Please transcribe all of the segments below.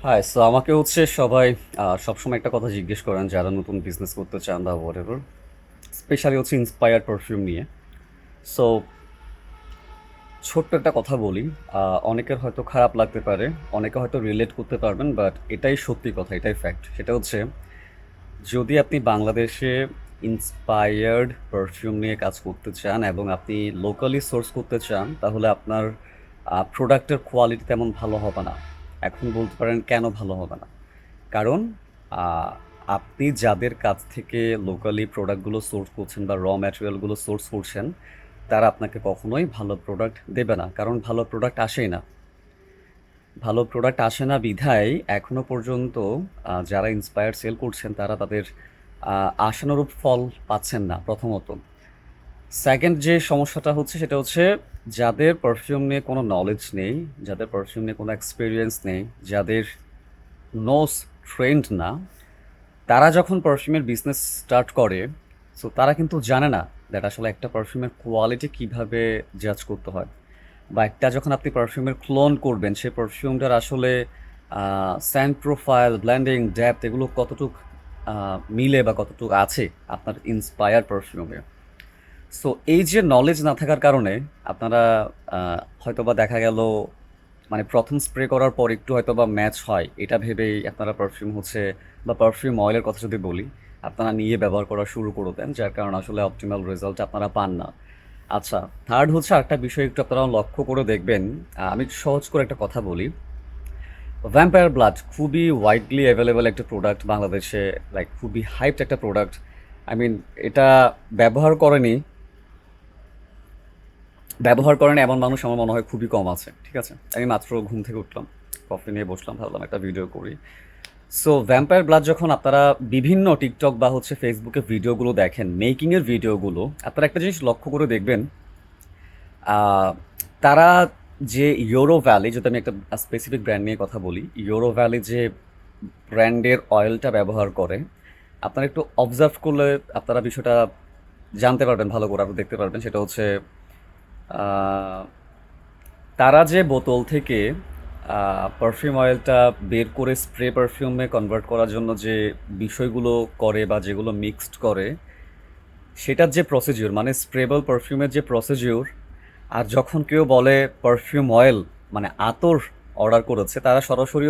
High, so আমাকে সবাই সবসময় একটা কথা জিজ্ঞেস করেন যারা নতুন বিজনেস করতে চান বা what ever, specially inspire perfume নিয়ে। সো ছোট্ট একটা কথা বলি, অনেকের হয়তো খারাপ লাগতে পারে, অনেকে হয়তো রিলেট করতে পারবেন, বাট এটাই সত্যি কথা, এটাই ফ্যাক্ট। সেটা যদি আপনি বাংলাদেশে ইন্সপায়ার্ড পারফিউম নিয়ে কাজ করতে চান এবং আপনি লোকালি সোর্স করতে চান, তাহলে আপনার প্রোডাক্টের কোয়ালিটি তেমন ভালো হবে না। এখন বলতে পারেন কেন ভালো হবে না? কারণ আহ, আপনি যাদের কাছ থেকে লোকালি প্রোডাক্টগুলো সোর্স করছেন বা ম্যাটেরিয়ালগুলো সোর্স করছেন, তারা আপনাকে কখনোই ভালো প্রোডাক্ট দেবে না, কারণ ভালো প্রোডাক্ট আসেই না। ভালো প্রোডাক্ট আসে না বিধায় এখনো পর্যন্ত যারা ইন্সপায়ার সেল করছেন তারা তাদের আশানুরূপ ফল পাচ্ছেন না, প্রথমত। সেকেন্ড যে সমস্যাটা সেটা যাদের পারফিউম নিয়ে কোনো নলেজ নেই, যাদের পারফিউম নিয়ে কোনো এক্সপিরিয়েন্স নেই, যাদের নোস ট্রেন্ড না, তারা যখন পারফিউমের বিজনেস স্টার্ট করে, সো তারা কিন্তু জানে না দ্যাট আসলে একটা পারফিউমের কোয়ালিটি কিভাবে জাজ করতে হয়, বা একটা যখন আপনি পারফিউমের ক্লোন করবেন সেই পারফিউমটার আসলে স্যান্ড প্রোফাইল, ব্ল্যান্ডিং, ডেপথ এগুলো কতটুক মিলে বা কতটুক আছে আপনার ইন্সপায়ার পারফিউমে। সো এই যে নলেজ না থাকার কারণে আপনারা হয়তোবা দেখা গেল মানে প্রথম স্প্রে করার পর একটু হয়তোবা ম্যাচ হয় এটা ভেবেই আপনারা পারফিউম বা পারফিউম অয়েলের কথা যদি বলি, আপনারা নিয়ে ব্যবহার করা শুরু করে দেন, যার কারণে আসলে অপটিমাল রেজাল্ট আপনারা পান না। আচ্ছা, থার্ড আরেকটা বিষয় একটু আপনারা লক্ষ্য করে দেখবেন। আমি সহজ করে একটা কথা বলি। ভ্যাম্পায়ার ব্লাড খুবই ওয়াইডলি অ্যাভেলেবেল একটা প্রোডাক্ট বাংলাদেশে, লাইক খুবই হাইপড একটা প্রোডাক্ট। আই মিন, এটা ব্যবহার করেনি ব্যবহার করেন এমন মানুষ আমার মনে হয় খুবই কম আছে, ঠিক আছে? আমি মাত্র ঘুম থেকে উঠলাম, কফি নিয়ে বসলাম, ভাবলাম একটা ভিডিও করি। সো ভ্যাম্পায়ার ব্লাড যখন আপনারা বিভিন্ন টিকটক বা ফেসবুকে ভিডিওগুলো দেখেন, মেকিংয়ের ভিডিওগুলো, আপনারা একটা জিনিস লক্ষ্য করে দেখবেন। আহ, তারা যে ইউরো ভ্যালি, যদি আমি একটা স্পেসিফিক ব্র্যান্ড নিয়ে কথা বলি, ইউরো ভ্যালি যে ব্র্যান্ডের অয়েলটা ব্যবহার করে, আপনারা একটু অবজার্ভ করলে আপনারা বিষয়টা জানতে পারবেন, ভালো করে আপনি দেখতে পারবেন। সেটা আহ, তারা যে বোতল থেকে পারফিউম অয়েলটা বের করে স্প্রে পারফিউমে কনভার্ট করার জন্য যে বিষয়গুলো করে বা যেগুলো মিক্সড করে, সেটার যে প্রসিডিউর, মানে স্প্রেবল পারফিউমের যে প্রসিডিউর, আর যখন কেউ বলে পারফিউম অয়েল মানে আতর অর্ডার করেছে, তারা সরাসরি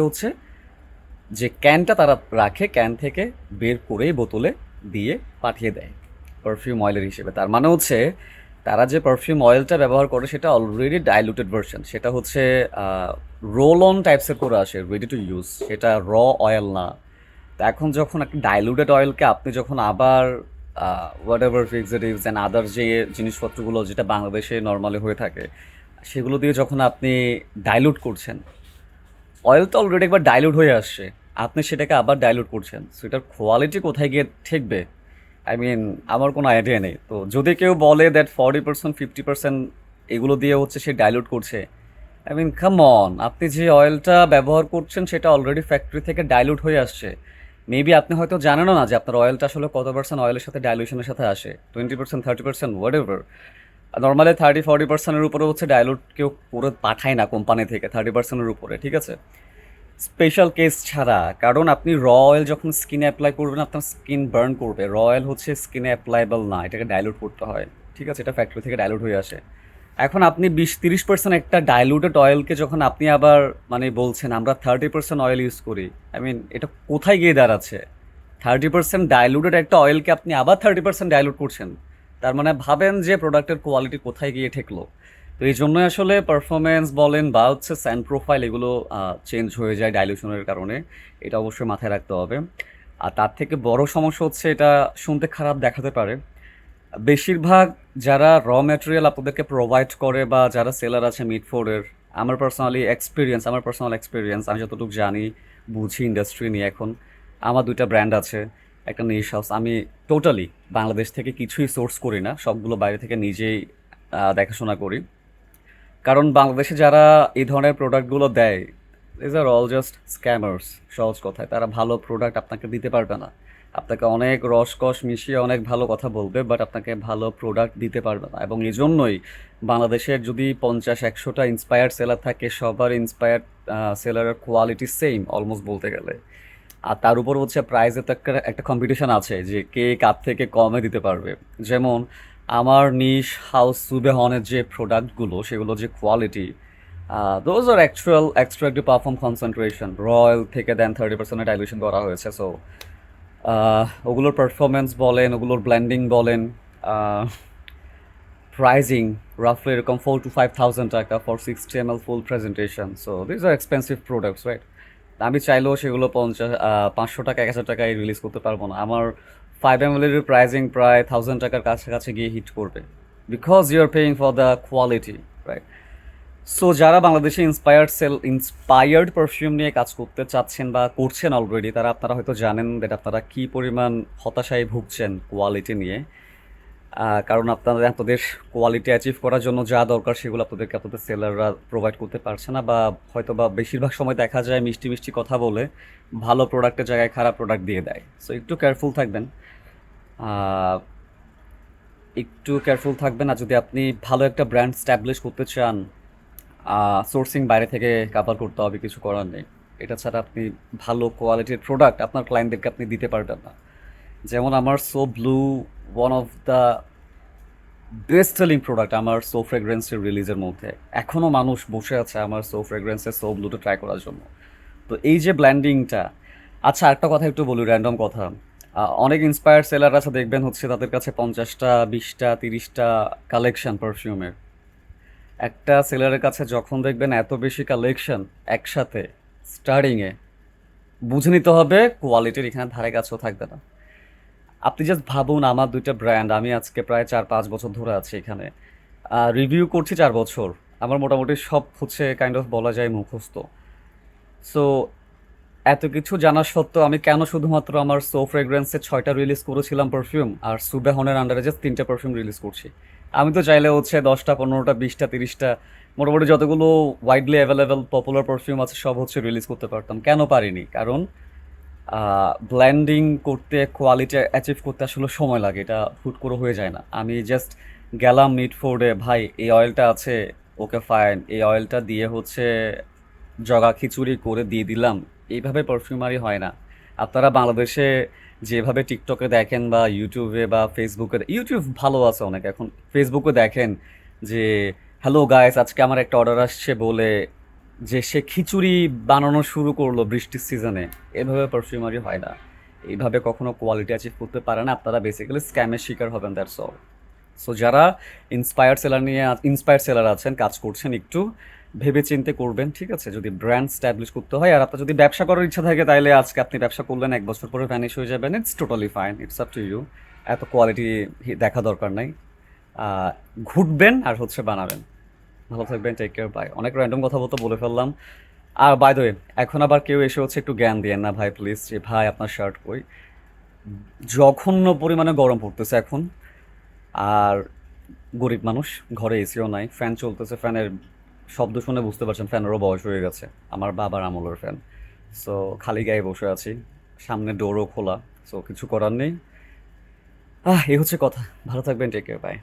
যে ক্যানটা তারা রাখে, ক্যান থেকে বের করেই বোতলে দিয়ে পাঠিয়ে দেয় পারফিউম অয়েলের হিসেবে। তার মানে তারা যে পারফিউম অয়েলটা ব্যবহার করে সেটা অলরেডি ডাইলুটেড ভার্সন, সেটা রোল অন টাইপসের করে আসে, রেডি টু ইউজ, সেটা অয়েল না। তো এখন যখন একটা ডাইলুটেড অয়েলকে আপনি যখন আবার হোয়াট এভার ফিক্সেটিভস অ্যান্ড আদার যে জিনিসপত্রগুলো যেটা বাংলাদেশে নর্মালি হয়ে থাকে, সেগুলো দিয়ে যখন আপনি ডাইলুট করছেন, অয়েল তো অলরেডি একবার ডাইলুট হয়ে আসছে, আপনি সেটাকে আবার ডাইলুট করছেন, সো এটার কোয়ালিটি কোথায় গিয়ে ঠেকবে? আই মিন, আমার কোনো আইডিয়া নেই। তো যদি কেউ বলে দ্যাট 40%, 50% এগুলো দিয়ে সে ডাইলুট করছে, আই মিন কাম অন, আপনি যে অয়েলটা ব্যবহার করছেন সেটা অলরেডি ফ্যাক্টরি থেকে ডাইলুট হয়ে আসছে। মেবি আপনি হয়তো জানেনও না যে আপনার অয়েলটা আসলে কত পার্সেন্ট অয়েলের সাথে ডাইলুশনের সাথে আসে, 20%, 30%, হোয়াট এভার। নর্মালি 30-40%-এর উপরে ডাইলুট কেউ করে পাঠায় না কোম্পানি থেকে, 30%-এর উপরে, ঠিক আছে? স্পেশাল কেস ছাড়া, কারণ আপনি অয়েল যখন স্কিনে অ্যাপ্লাই করবেন আপনার স্কিন বার্ন করবে। অয়েল স্কিনে অ্যাপ্লাইবল না, এটাকে ডাইলুট করতে হয়, ঠিক আছে? এটা ফ্যাক্টরি থেকে ডাইলুট হয়ে আসে। এখন আপনি 20-30% একটা ডাইলুটেড অয়েলকে যখন আপনি আবার মানে বলছেন আমরা 30% অয়েল ইউজ করি, আই মিন এটা কোথায় গিয়ে দাঁড়াচ্ছে? 30% ডাইলুটেড একটা অয়েলকে আপনি আবার 30% ডাইলুট করছেন, তার মানে ভাবেন যে প্রোডাক্টের কোয়ালিটি কোথায় গিয়ে ঠেকলো। তো এই জন্যই আসলে পারফরমেন্স বলেন বা স্যান্ড প্রোফাইল এগুলো চেঞ্জ হয়ে যায় ডাইলুশনের কারণে। এটা অবশ্যই মাথায় রাখতে হবে। আর তার থেকে বড় সমস্যা এটা শুনতে খারাপ দেখাতে পারে, বেশিরভাগ যারা ম্যাটেরিয়াল আপনাদেরকে প্রোভাইড করে বা যারা সেলার আছে মিডফোর্ডের, আমার পার্সোনাল এক্সপিরিয়েন্স, আমি যতটুকু জানি বুঝি ইন্ডাস্ট্রি নিয়ে, এখন আমার দুইটা ব্র্যান্ড আছে, একটা নিশ হাউস। আমি টোটালি বাংলাদেশ থেকে কিছুই সোর্স করি না, সবগুলো বাইরে থেকে নিজেই দেখাশোনা করি। কারণ বাংলাদেশে যারা এই ধরনের প্রোডাক্টগুলো দেয়, these are all just scammers. সহজ কথায় তারা ভালো প্রোডাক্ট আপনাকে দিতে পারবে না। আপনাকে অনেক রসকস মিশিয়ে অনেক ভালো কথা বলবে, বাট আপনাকে ভালো প্রোডাক্ট দিতে পারবে না। এবং এই জন্যই বাংলাদেশের যদি 50-100টা ইন্সপায়ার্ড সেলার থাকে, সবার ইন্সপায়ার্ড সেলারের কোয়ালিটি সেম অলমোস্ট বলতে গেলে। আর তার উপর হচ্ছে প্রাইসে তো একটা একটা কম্পিটিশন আছে যে কে কার থেকে কমে দিতে পারবে। যেমন আমার নিশ হাউস সুবেহনের যে প্রোডাক্টগুলো, সেগুলো যে quality, those are actual extractive perform concentration royal থেকে দেন 30% ডাইলুশন করা হয়েছে। সো ওগুলোর পারফরমেন্স বলেন, ওগুলোর ব্লেন্ডিং বলেন, প্রাইজিং রাফলি এরকম 4,000 to 5,000 টাকা for 60 ml full presentation. So these are expensive products, right? আমি চাইলেও সেগুলো 500 টাকা 1,000 টাকায় রিলিজ করতে পারবো না। আমার 5 ml এর প্রাইজিং প্রায় 1,000 টাকার কাছাকাছি গিয়ে হিট করবে, because you are paying for the quality, right? So যারা বাংলাদেশে ইন্সপায়ার্ড পারফিউম নিয়ে কাজ করতে চাচ্ছেন বা করছেন অলরেডি, আপনারা হয়তো জানেন দ্যাট আপনারা কী পরিমাণ হতাশায় ভুগছেন কোয়ালিটি নিয়ে। কারণ আপনাদের কোয়ালিটি অ্যাচিভ করার জন্য যা দরকার সেগুলো আপনাদের সেলাররা প্রোভাইড করতে পারছে না, বা হয়তো বা বেশিরভাগ সময় দেখা যায় মিষ্টি মিষ্টি কথা বলে ভালো প্রোডাক্টের জায়গায় খারাপ প্রোডাক্ট দিয়ে দেয়। সো একটু কেয়ারফুল থাকবেন, আর যদি আপনি ভালো একটা ব্র্যান্ড স্ট্যাবলিশ করতে চান, সোর্সিং বাইরে থেকে কাভার করতে হবে, কিছু করার নেই। এটা ছাড়া আপনি ভালো কোয়ালিটির প্রোডাক্ট আপনার ক্লায়েন্টদেরকে আপনি দিতে পারবেন না। যেমন আমার so blue one of the best selling product আমার সো ফ্রেগ্রেন্সের রিলিজের মধ্যে। এখনও মানুষ বসে আছে আমার সো ফ্রেগ্রেন্সের সো ব্লুটা ট্রাই করার জন্য। তো এই যে ব্ল্যান্ডিংটা, আচ্ছা একটা কথা একটু বলি, র্যান্ডম কথা। অনেক ইন্সপায়ার্ড সেলার আছে, দেখবেন হচ্ছে তাদের কাছে 50টা 20টা 30টা কালেকশন পারফিউমের। একটা সেলারের কাছে যখন দেখবেন এত বেশি কালেকশন একসাথে স্টার্টিংয়ে, বুঝে নিতে হবে কোয়ালিটির এখানে ধারে কাছেও থাকবে না। আপনি জাস্ট ভাবুন, আমার 2টা ব্র্যান্ড, আমি আজকে প্রায় 4-5 বছর ধরে আছি এখানে, রিভিউ করছি 4 বছর। আমার মোটামুটি সব হচ্ছে কাইন্ড অফ বলা যায় মুখস্থ। সো এত কিছু জানা সত্ত্বেও আমি কেন শুধুমাত্র আমার সো ফ্রেগ্রেন্সে 6টা রিলিজ করেছিলাম পারফিউম, আর সুবেহনের আন্ডারে জাস্ট 3টে পারফিউম রিলিজ করছি? আমি তো চাইলে হচ্ছে 10টা 15টা 20টা 30টা মোটামুটি যতগুলো ওয়াইডলি অ্যাভেলেবেল পপুলার পারফিউম আছে সব হচ্ছে রিলিজ করতে পারতাম। কেন পারিনি? কারণ ব্লেন্ডিং করতে, কোয়ালিটি অ্যাচিভ করতে আসলে সময় লাগে, এটা হুট করে হয়ে যায় না। আমি জাস্ট গেলাম মিডফোর্ডে, ভাই এই অয়েলটা আছে, ওকে ফাইন, এই অয়েলটা দিয়ে হচ্ছে জগা খিচুড়ি করে দিয়ে দিলাম। এইভাবে পারফিউমারি হয় না। আপনারা বাংলাদেশে যেভাবে টিকটকে দেখেন বা ইউটিউবে বা ফেসবুকে, ইউটিউব ভালো আছে অনেক, এখন ফেসবুকে দেখেন যে হ্যালো গাইস আজকে আমার একটা অর্ডার আসছে বলে যে সে খিচুড়ি বানানো শুরু করলো বৃষ্টির সিজনে। এভাবে পারফিউমারি হয় না, এইভাবে কখনো কোয়ালিটি অ্যাচিভ করতে পারে না। আপনারা বেসিক্যালি স্ক্যামের শিকার হবেন, দ্যাটস অল। সো যারা ইন্সপায়ার্ড সেলার আছেন, কাজ করছেন, একটু ভেবে চিন্তে করবেন, ঠিক আছে? যদি ব্র্যান্ড স্ট্যাবলিশ করতে হয়, আর আপনার যদি ব্যবসা করার ইচ্ছা থাকে, তাহলে আজকে আপনি ব্যবসা করলেন, 1 বছর পরে ভ্যানিশ হয়ে যাবেন, it's totally fine, it's up to you. এত কোয়ালিটি দেখা দরকার নাই। আহ, ঘুরবেন আর হচ্ছে বানাবেন। ভালো থাকবেন, টেক কেয়ার, বাই। অনেক র্যান্ডম কথা বলে ফেললাম। আর বাই দ্য ওয়ে, এখন আবার কেউ এসে হচ্ছে একটু জ্ঞান দিয়েন না ভাই প্লিজ, যে ভাই আপনার শার্ট কই। জঘন্য পরিমাণে গরম পড়তেছে এখন, আর গরিব মানুষ, ঘরে এসিও নাই, ফ্যান চলতেছে, ফ্যানের শব্দ শুনে বুঝতে পারছেন ফ্যানেরও বয়স হয়ে গেছে, আমার বাবার আমলের ফ্যান। সো খালি গায়ে বসে আছি, সামনে ডোরও খোলা। সো কিছু করার নেই। এই হচ্ছে কথা। ভালো থাকবেন, টেক কেয়ার, বাই।